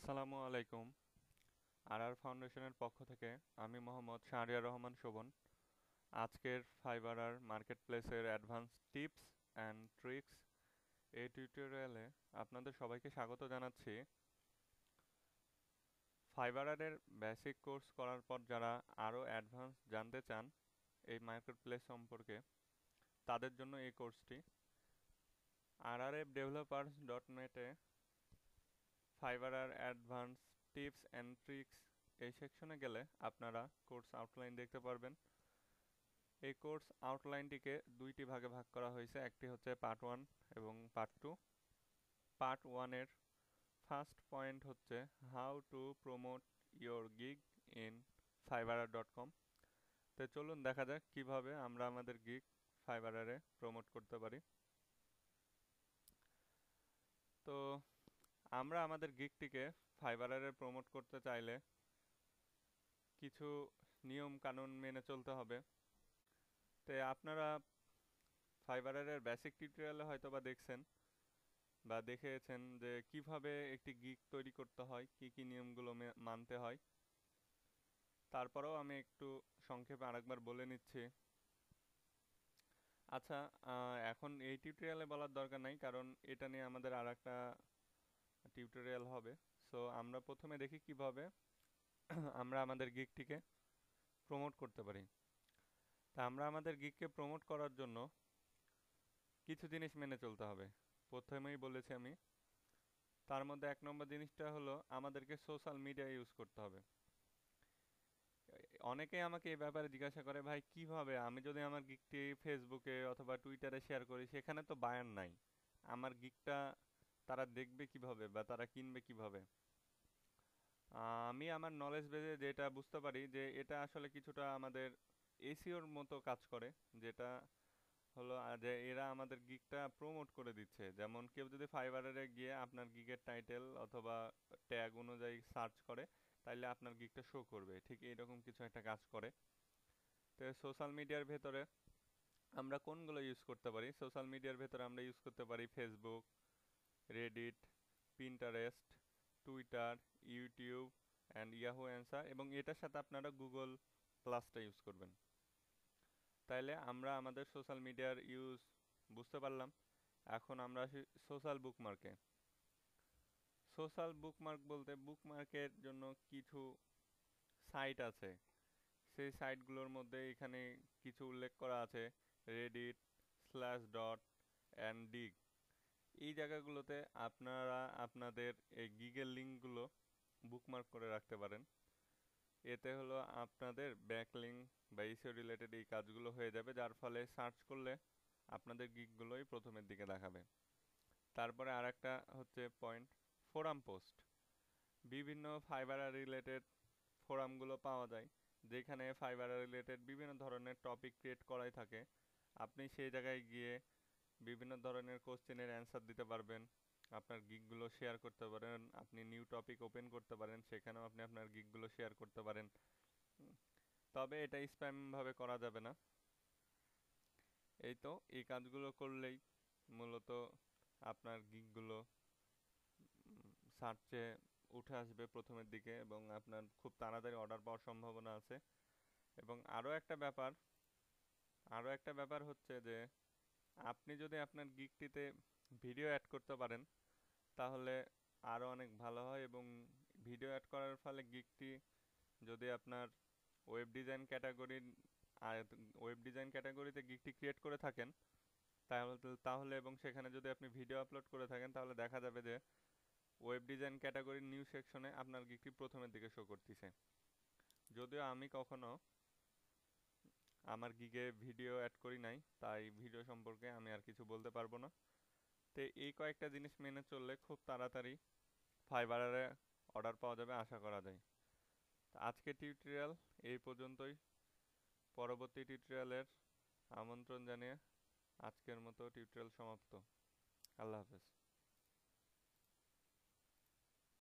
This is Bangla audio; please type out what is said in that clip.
আসসালামু আলাইকুম। আর ফাউন্ডেশনের পক্ষ থেকে আমি মোহাম্মদ শাহরিয়ার রহমান শোভন। আজকের ফাইবার মার্কেট প্লেসের অ্যাডভান্স টিপস অ্যান্ড ট্রিক্স এই টিউটোরিয়ালে আপনাদের সবাইকে স্বাগত জানাচ্ছি। ফাইবারের বেসিক কোর্স করার পর যারা আরও অ্যাডভান্স জানতে চান এই মার্কেট প্লেস সম্পর্কে, তাদের জন্য এই কোর্সটি। rrfdevelopers.net-এ Fiverr advance tips and tricks এই সেকশনে গেলে আপনারা কোর্স আউটলাইন দেখতে পারবেন। এই কোর্স আউটলাইনটিকে দুইটি ভাগে ভাগ করা হয়েছে, একটি হচ্ছে পার্ট 1 এবং পার্ট 2। পার্ট 1 এর ফার্স্ট পয়েন্ট হচ্ছে how to promote your gig in fiverr.com। তো চলুন দেখা যাক কিভাবে আমরা আমাদের গিগ ফাইবারে প্রমোট করতে পারি। তো আমরা আমাদের গিগটিকে ফাইবারে প্রমোট করতে চাইলে কিছু নিয়ম কানুন মেনে চলতে হবে। তো আপনারা ফাইবারের বেসিক টিউটোরিয়ালে হয়তো বা দেখছেন বা দেখেছেন যে কিভাবে একটি গিগ তৈরি করতে হয়, কি কি নিয়মগুলো মানতে হয়। তারপরেও আমি একটু সংক্ষেপে আরেকবার বলে নিচ্ছি। আচ্ছা, এখন এই টিউটোরিয়ালে বলার দরকার নাই, কারণ এটা নিয়ে আমাদের আরেকটা টিউটোরিয়াল হবে। সো আমরা প্রথমে দেখি কিভাবে আমরা আমাদের গিগটিকে প্রমোট করতে পারি। তা আমরা আমাদের গিগকে প্রমোট করার জন্য কিছু জিনিস মেনে চলতে হবে। প্রথমেই বলেছি আমি, তার মধ্যে 1 নম্বর জিনিসটা হলো আমাদেরকে সোশ্যাল মিডিয়া ইউজ করতে হবে। অনেকেই আমাকে এই ব্যাপারে জিজ্ঞাসা করে, ভাই কিভাবে আমি যদি আমার গিগটি ফেসবুকে অথবা টুইটারে শেয়ার করি, সেখানে তো বায়ার নাই, আমার গিগটা তারা দেখবে কিভাবে বা তারা কিনবে কিভাবে? আমি আমার নলেজ বেজে যেটা বুঝতে পারি যে এটা আসলে কিছুটা আমাদের এসিওর মতো কাজ করে, যেটা হলো যে এরা আমাদের গিগটা প্রমোট করে দিচ্ছে। যেমন কেউ যদি ফাইবারে গিয়ে আপনার গিগের টাইটেল অথবা ট্যাগ অনুযায়ী সার্চ করে, তাইলে আপনার গিগটা শো করবে, ঠিক এইরকম কিছু একটা কাজ করে। তো সোশ্যাল মিডিয়ার ভেতরে আমরা কোনগুলো ইউজ করতে পারি? সোশ্যাল মিডিয়ার ভেতরে আমরা ইউজ করতে পারি Facebook, Reddit, Pinterest, Twitter, YouTube and Yahoo answer, এবং এটার সাথে আপনারা গুগল প্লাসটা ইউজ করবেন। তাইলে আমরা আমাদের সোশ্যাল মিডিয়ার ইউজ বুঝতে পারলাম। এখন আমরা আসি সোশ্যাল বুকমার্কে। সোশ্যাল বুকমার্ক বলতে বুকমার্কের জন্য কিছু সাইট আছে। সেই সাইটগুলোর মধ্যে এখানে কিছু উল্লেখ করা আছে: রেডিট, স্ল্যাশ ডট অ্যান্ড ডিগ। এই জায়গাগুলোতে আপনারা আপনাদের এই গিগের লিঙ্কগুলো বুকমার্ক করে রাখতে পারেন। এতে হলো আপনাদের ব্যাকলিঙ্ক বা ইসিও রিলেটেড এই কাজগুলো হয়ে যাবে, যার ফলে সার্চ করলে আপনাদের গিগগুলোই প্রথমের দিকে দেখাবে। তারপরে আরেকটা হচ্ছে পয়েন্ট, ফোরাম পোস্ট। বিভিন্ন ফাইবার রিলেটেড ফোরামগুলো পাওয়া যায়, যেখানে ফাইবার রিলেটেড বিভিন্ন ধরনের টপিক ক্রিয়েট করাই থাকে। আপনি সেই জায়গায় গিয়ে বিভিন্ন ধরনের কোশ্চেনের অ্যান্সার দিতে পারবেন, আপনার গিগগুলো শেয়ার করতে পারেন, আপনি নিউ টপিক ওপেন করতে পারেন, সেখানেও আপনি আপনার গিগগুলো শেয়ার করতে পারেন। তবে এটা স্প্যামভাবে করা যাবে না। এই তো এই কাজগুলো করলেই মূলত আপনার গিগগুলো সার্চে উঠে আসবে প্রথমের দিকে, এবং আপনার খুব তাড়াতাড়ি অর্ডার পাওয়ার সম্ভাবনা আছে। এবং আরও একটা ব্যাপার হচ্ছে যে আপনি যদি আপনার গিগটিতে ভিডিও অ্যাড করতে পারেন, তাহলে আরও অনেক ভালো হয়। এবং ভিডিও অ্যাড করার ফলে গিগটি যদি আপনার ওয়েব ডিজাইন ক্যাটাগরির ওয়েব ডিজাইন ক্যাটাগরিতে গিগটি ক্রিয়েট করে থাকেন, তাহলে এবং সেখানে যদি আপনি ভিডিও আপলোড করে থাকেন, তাহলে দেখা যাবে যে ওয়েব ডিজাইন ক্যাটাগরির নিউ সেকশনে আপনার গিগটি প্রথমের দিকে শো করতেছে। যদিও আমি কখনো আমার গিগে ভিডিও অ্যাড করি নাই, তাই ভিডিও সম্পর্কে আমি আর কিছু বলতে পারবো না। তো এই কয়েকটা জিনিস মেনে চললে খুব তাড়াতাড়ি ফাইবারে অর্ডার পাওয়া যাবে আশা করা যায়। আজকের টিউটোরিয়াল এই পর্যন্তই। পরবর্তী টিউটোরিয়ালের আমন্ত্রণ জানিয়ে আজকের মতো টিউটোরিয়াল সমাপ্ত। আল্লাহ হাফেজ।